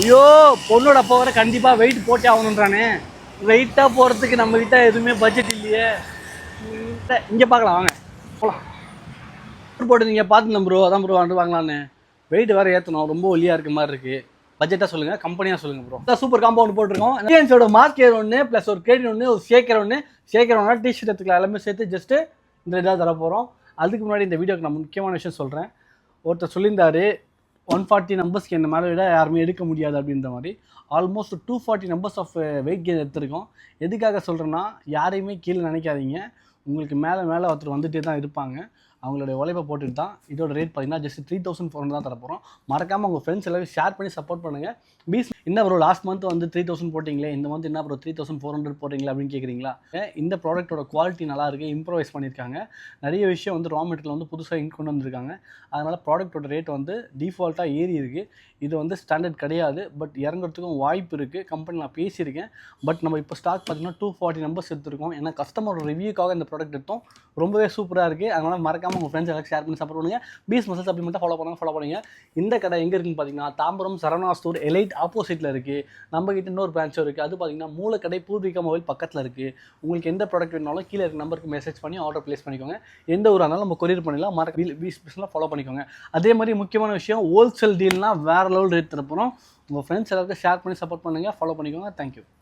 ஐயோ பொண்ணோட அப்பா வர கண்டிப்பாக வெயிட் போட்டே ஆகணுன்றானே. வெயிட்டாக போகிறதுக்கு நம்மக்கிட்ட எதுவுமே பட்ஜெட் இல்லையே. இங்கே பார்க்கலாம் வாங்க போகலாம். போட்டு நீங்கள் பார்த்துருந்தேன் ப்ரோ, அதான் ப்ரோ வந்து வாங்கலான்னு. வெயிட் வேறு ஏற்றணும், ரொம்ப ஒல்லியாக இருக்க மாதிரி இருக்குது. பட்ஜெட்டாக சொல்லுங்கள், கம்பெனியாக சொல்லுங்கள் ப்ரோ. அதான் சூப்பர் காம்பவுண்ட் போட்டிருக்கோம். இந்தியன்ஸோட மாஸ்கேர் ஒன்று ப்ளஸ் ஒரு கேடி ஒன்று, ஒரு ஷேக்கர் ஒன்று. ஷேக்கர் ஒன்றா டிஷர்ட் எடுத்துக்கலாம், எல்லாமே சேர்த்து ஜஸ்ட்டு இந்த இதாக தர போகிறோம். அதுக்கு முன்னாடி இந்த வீடியோக்கு நான் முக்கியமான விஷயம் சொல்கிறேன். ஒருத்தர் சொல்லியிருந்தாரு 140 நம்பர்ஸ்க்கு இந்த மேலே விட யாருமே எடுக்க முடியாது அப்படின்ற மாதிரி. Almost 240 numbers of weight gain எடுத்திருக்கோம். எதுக்காக சொல்கிறேன்னா, யாரையுமே கீழே நினைக்காதீங்க. உங்களுக்கு மேலே மேலே ஒருத்தர் வந்துகிட்டே தான் இருப்பாங்க. அவங்களுடைய உழைப்பை போட்டுட்டு தான் இதோட ரேட் பார்த்தீங்கன்னா ஜஸ்ட் 3400 தான் தரப்போகிறோம். மறக்காமல் உங்கள் ஃப்ரெண்ட்ஸ் எல்லாரும் ஷேர் பண்ணி சப்போர்ட் பண்ணுங்கள். என்ன ப்ரோ லாஸ்ட் மந்த் வந்து 3000 போட்டிங்களே, இந்த மந்த் என்ன ப்ரோ 3400 போட்டிங்களா அப்படின்னு கேட்குறீங்களா? இந்த ப்ராடக்ட்டோட குவாலிட்டி நல்லா இருக்குது, இம்ப்ரூவைஸ் பண்ணியிருக்காங்க. நிறைய விஷயம் வந்து ரா மெட்டீரியல் வந்து புதுசாக கொண்டு வந்திருக்காங்க. அதனால் ப்ராடக்ட்டோட ரேட் வந்து டிஃபால்ட்டாக ஏறி இருக்குது. இது வந்து ஸ்டாண்டர்ட் கிடையாது, பட் இறங்குறதுக்கும் வாய்ப்பு இருக்குது. கம்பெனி நான் பேசியிருக்கேன். பட் நம்ம இப்போ ஸ்டாக் பார்த்தீங்கன்னா 240 நம்பர்ஸ் எடுத்துருக்கோம். ஏன்னா கஸ்டமரோட ரிவ்யூக்காக இந்த ப்ராடக்ட் எடுத்தோம். ரொம்பவே சூப்பராக இருக்குது. அதனால் மறக்காமல் உங்கள் ஃப்ரெண்ட்ஸ் எல்லாம் ஷேர் பண்ணி சப்போர்ட் பண்ணுங்கள். பீஸ் மசில்ஸ் அப்படி மட்டும் ஃபாலோ பண்ணுங்க. இந்த கடை எங்கே இருக்குன்னு பார்த்தீங்கன்னா தாம்பரம் சரவணா ஸ்டோர் எலைட் ஆப்போசிட்டில் இருக்குது. நம்மகிட்ட இன்னொரு பிரான்ச்சும் இருக்குது. அது பார்த்தீங்கன்னா மூலக்கடை பூர்விகா மொபைல் பக்கத்தில் இருக்குது. உங்களுக்கு எந்த ப்ராடக்ட் வேணாலும் கீழே இருக்க நம்பருக்கு மெசேஜ் பண்ணி ஆர்டர் ப்ளேஸ் பண்ணிக்கோங்க. எந்த ஊராக இருந்தாலும் நம்ம கொரியர் பண்ணிடலாம். பீஸ் ஃபாலோ பண்ணிக்கோங்க. அதே மாதிரி முக்கியமான விஷயம், ஹோல்சேல் டீல்னால் வேறு லெவல் ரேட் தரப்போகிறோம். உங்கள் ஃப்ரெண்ட்ஸ் எல்லாருக்கும் ஷேர் பண்ணி சப்போர்ட் பண்ணுங்கள், ஃபாலோ பண்ணிக்கோங்க. தேங்க்யூ.